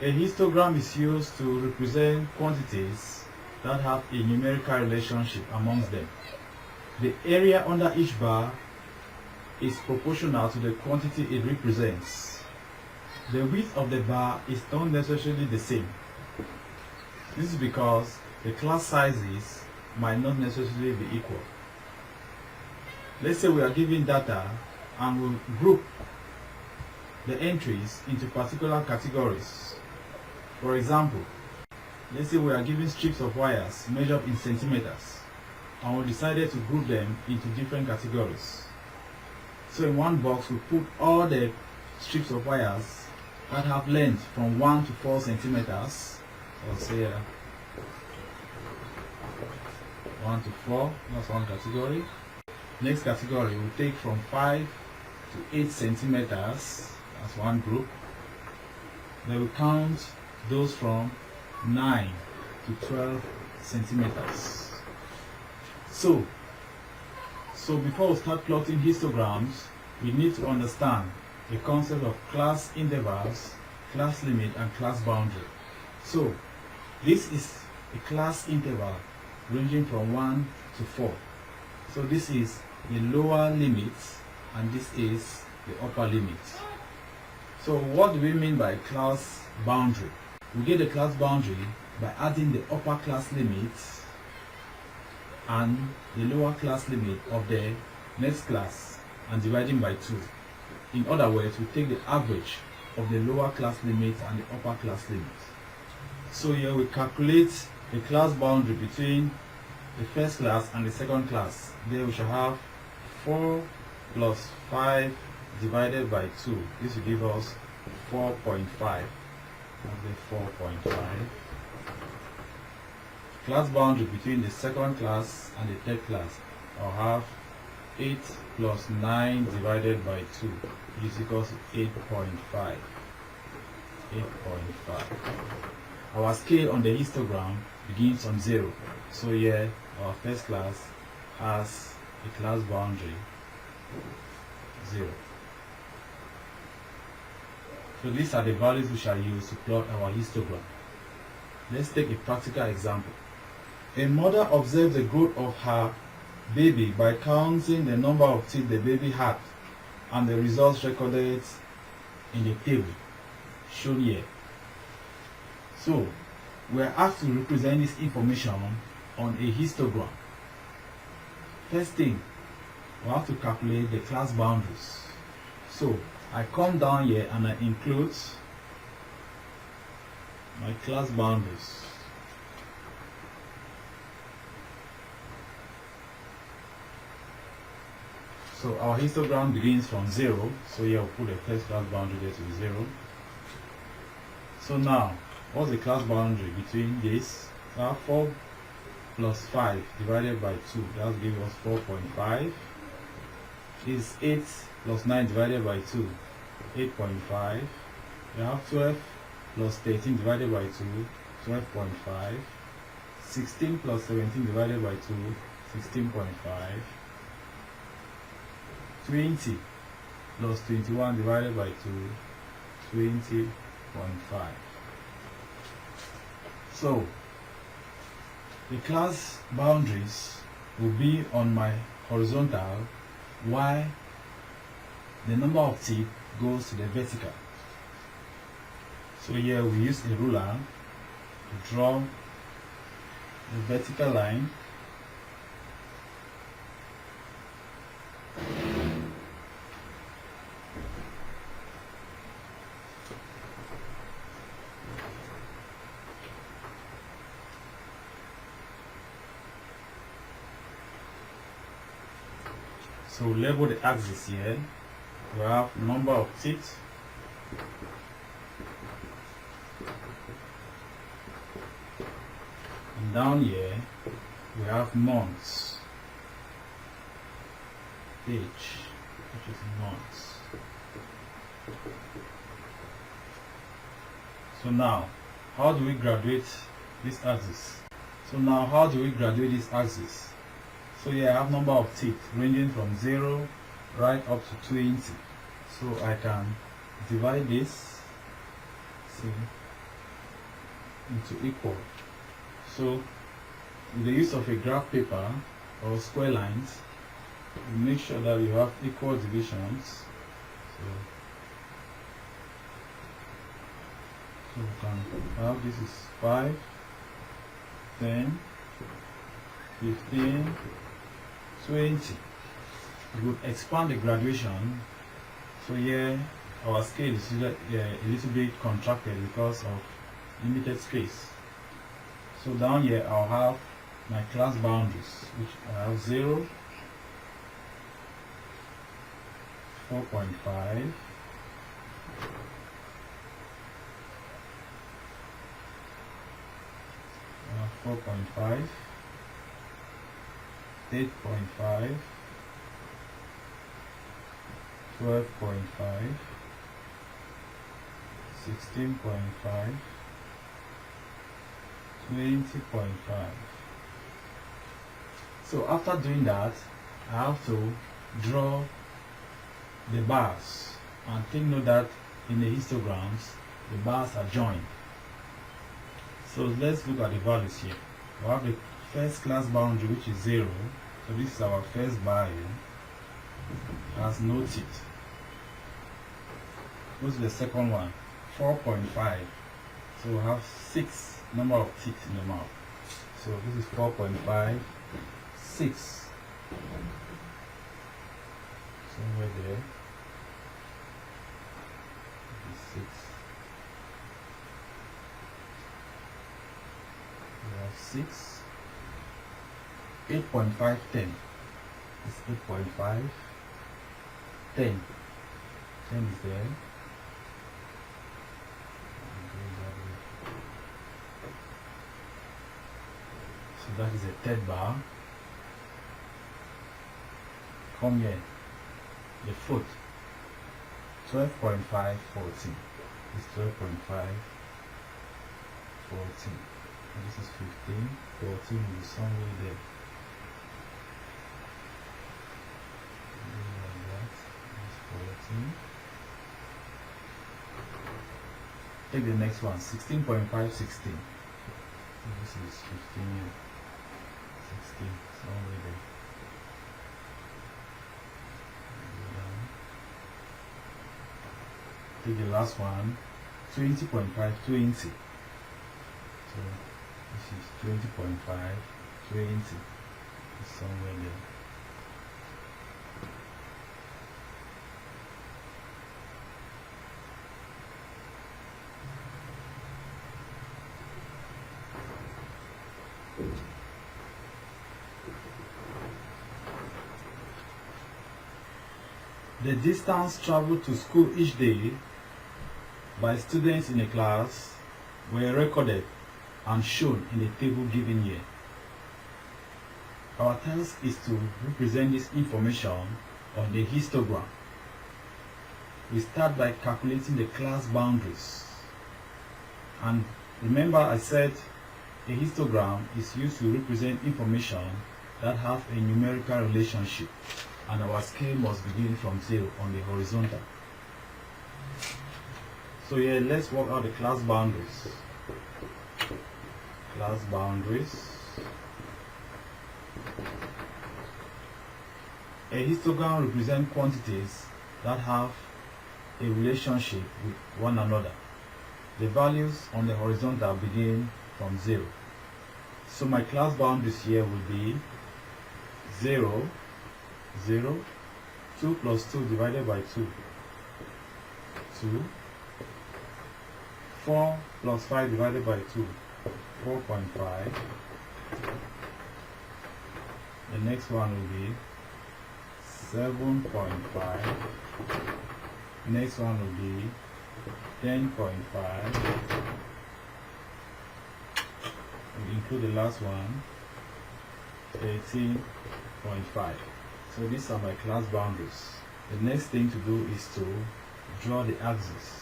A histogram is used to represent quantities that have a numerical relationship amongst them. The area under each bar is proportional to the quantity it represents. The width of the bar is not necessarily the same. This is because the class sizes might not necessarily be equal. Let's say we are given data and we'll group the entries into particular categories. For example, let's say we are given strips of wires measured in centimeters and we decided to group them into different categories. So in one box we put all the strips of wires that have length from 1 to 4 centimeters. I'll say 1 to 4, that's one category. Next category we take from 5 to 8 centimeters, that's one group. Then we count those from 9 to 12 centimeters. So before we start plotting histograms, we need to understand the concept of class intervals, class limit, and class boundary. So this is a class interval ranging from 1 to 4. So this is the lower limit and this is the upper limit. So what do we mean by class boundary? We get the class boundary by adding the upper class limit and the lower class limit of the next class and dividing by 2. In other words, we take the average of the lower class limit and the upper class limit. So here we calculate the class boundary between the first class and the second class. There we shall have 4 plus 5 divided by 2. This will give us 4.5. 4.5. Class boundary between the second class and the third class, I'll have 8 plus 9 divided by 2 is equals to 8.5. 8.5. Our scale on the histogram begins on 0. So here our first class has a class boundary 0. So these are the values we shall use to plot our histogram. Let's take a practical example. A mother observes the growth of her baby by counting the number of teeth the baby had and the results recorded in the table shown here. So we are asked to represent this information on a histogram. First thing, we have to calculate the class boundaries. So I come down here and I include my class boundaries. So our histogram begins from 0. So here I'll put the first class boundary there to be 0. So now, what's the class boundary between this? 4 plus 5 divided by 2. That will give us 4.5. Is 8 plus 9 divided by 2. 8.5. We have 12 plus 13 divided by 2. 12.5. 16 plus 17 divided by 2. 16.5. 20 plus 21 divided by 2, 20.5. So the class boundaries will be on my horizontal while the number of teeth goes to the vertical. So here we use a ruler to draw the vertical line. So label the axis here. We have number of teeth, and down here we have months, which is months. So now, how do we graduate this axis? So here I have number of teeth ranging from 0 right up to 20. So I can divide this. See, into equal. So with the use of a graph paper or square lines, you make sure that you have equal divisions. So we can have this is 5, 10, 15, 20. We would expand the graduation. So here our scale is a little bit contracted because of limited space. So down here I'll have my class boundaries, which I have 0, 4.5, 4.5, 8.5, 12.5, 16.5, 20.5. So after doing that, I have to draw the bars, and take note that in the histograms the bars are joined. So let's look at the values here. We have the first class boundary, which is 0. So this is our first bar here. It has no teeth. Go to the second one, 4.5. So we have 6 number of teeth in the mouth. So this is 4.5, 6. Somewhere there. This is 6. We have 6. 8.5, 10. It's 8.5, 10. 10 is there. So that is a third bar. Come here. The foot. 12.5, 14. It's 12.5, 14. And this is 15. 14 is somewhere there. Like that. It's 14. Take the next one. 16.5, 16. This is 15 here. 16. Somewhere there. Take the last one, 20.5, 20. So this is 20.5, 20. It's somewhere there. The distance traveled to school each day by students in a class were recorded and shown in the table given here. Our task is to represent this information on the histogram. We start by calculating the class boundaries. And remember, I said a histogram is used to represent information that have a numerical relationship, and our scale must begin from 0 on the horizontal. So here, let's work out the class boundaries. Class boundaries. A histogram represents quantities that have a relationship with one another. The values on the horizontal begin from 0. So my class boundaries here will be 0, 0, 2 plus 2 divided by 2, 2, 4 plus 5 divided by 2, 4.5. The next one will be 7.5. Next one will be 10.5. We include the last one, 13.5. So these are my class boundaries. The next thing to do is to draw the axis.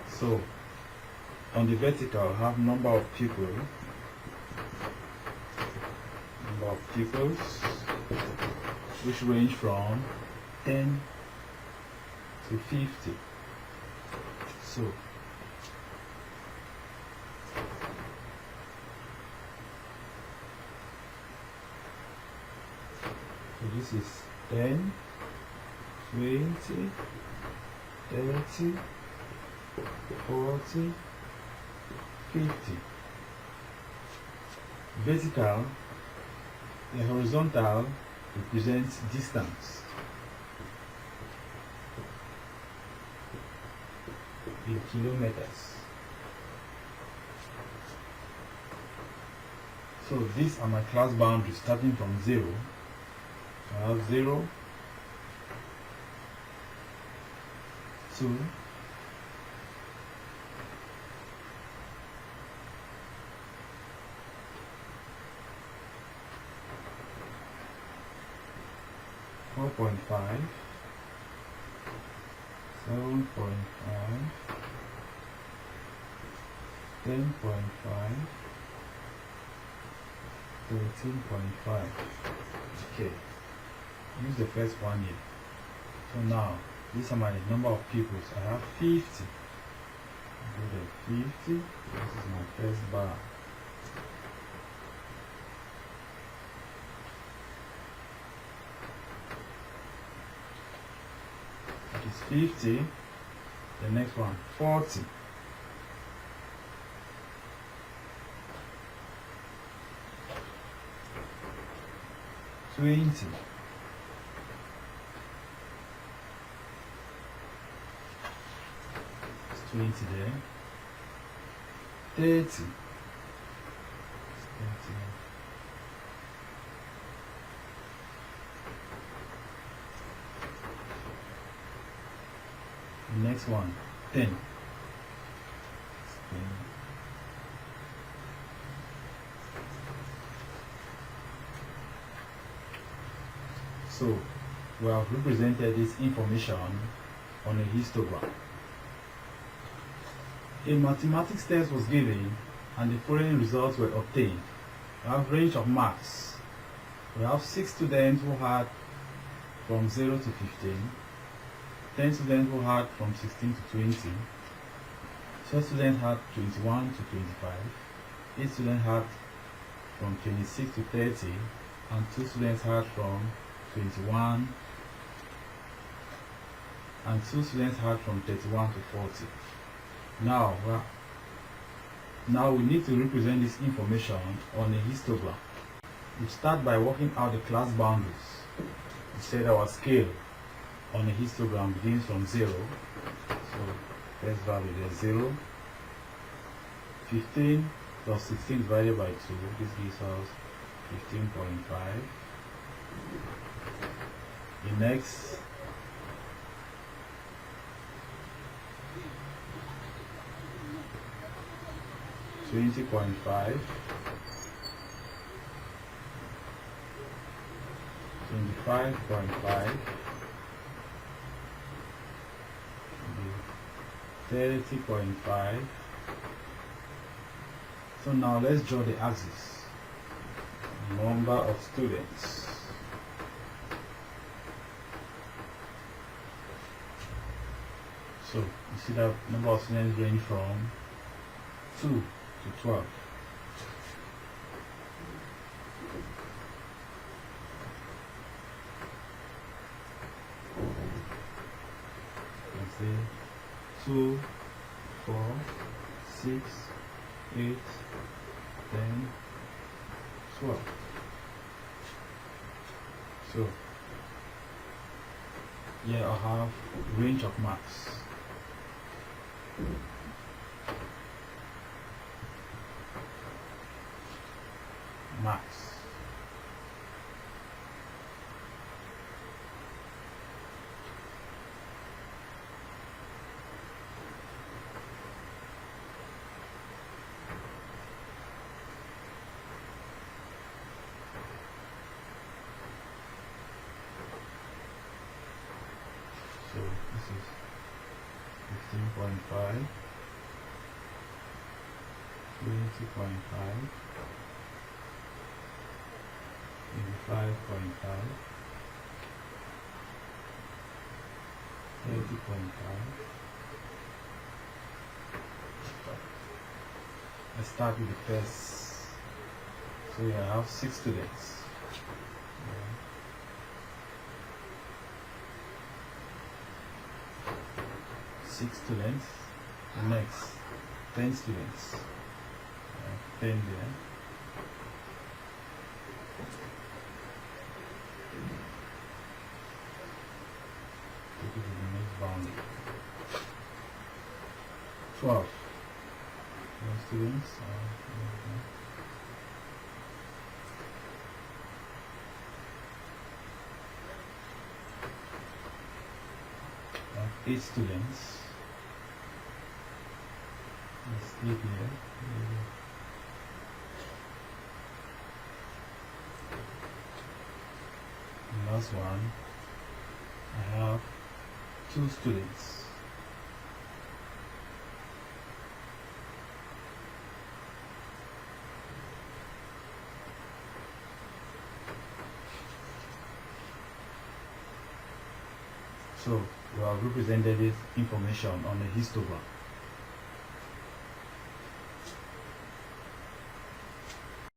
So on the vertical, have number of pupils, which range from 10 to 50. So this is 10, 20, 30, 40, 50. Vertical, the horizontal represents distance in kilometers. So these are my class boundaries starting from 0. I have 0, 2, 4.5, 7.5, 10.5, 13.5. Okay, use the first one here. So now these are my number of pupils. I have 50. Go to 50. This is my first bar. That is 50. The next one, 40. 20. 20 there. 30. 30. The next one, 10. 10. So we have represented this information on a histogram. A mathematics test was given and the following results were obtained. We have range of marks. We have 6 students who had from 0 to 15, 10 students who had from 16 to 20, 12 students had 21 to 25, 8 students had from 26 to 30, and 2 students had from 21, and 2 students had from 31 to 40. Now we need to represent this information on a histogram. We start by working out the class boundaries. We said our scale on a histogram begins from 0. So first value is 0. 15 plus 16 divided by 2. This gives us 15.5. The next 20.5, 25.5, 30.5. So now let's draw the axis. Number of students. So you see that number of students range from 2 to 12. Let's say 2, 4, 6, 8, 10, 12. So here I have range of marks. Marks. So this is 15.5. 20.5, 85.5, 30.5. Let's start with the first. So you have 6 students. Yeah. 6 students. The next 10 students. 10 there. Take it to the next boundary. 12. 12 students. 8 students. Let's stay here. The last one, I have 2 students. So we have represented this information on the histogram.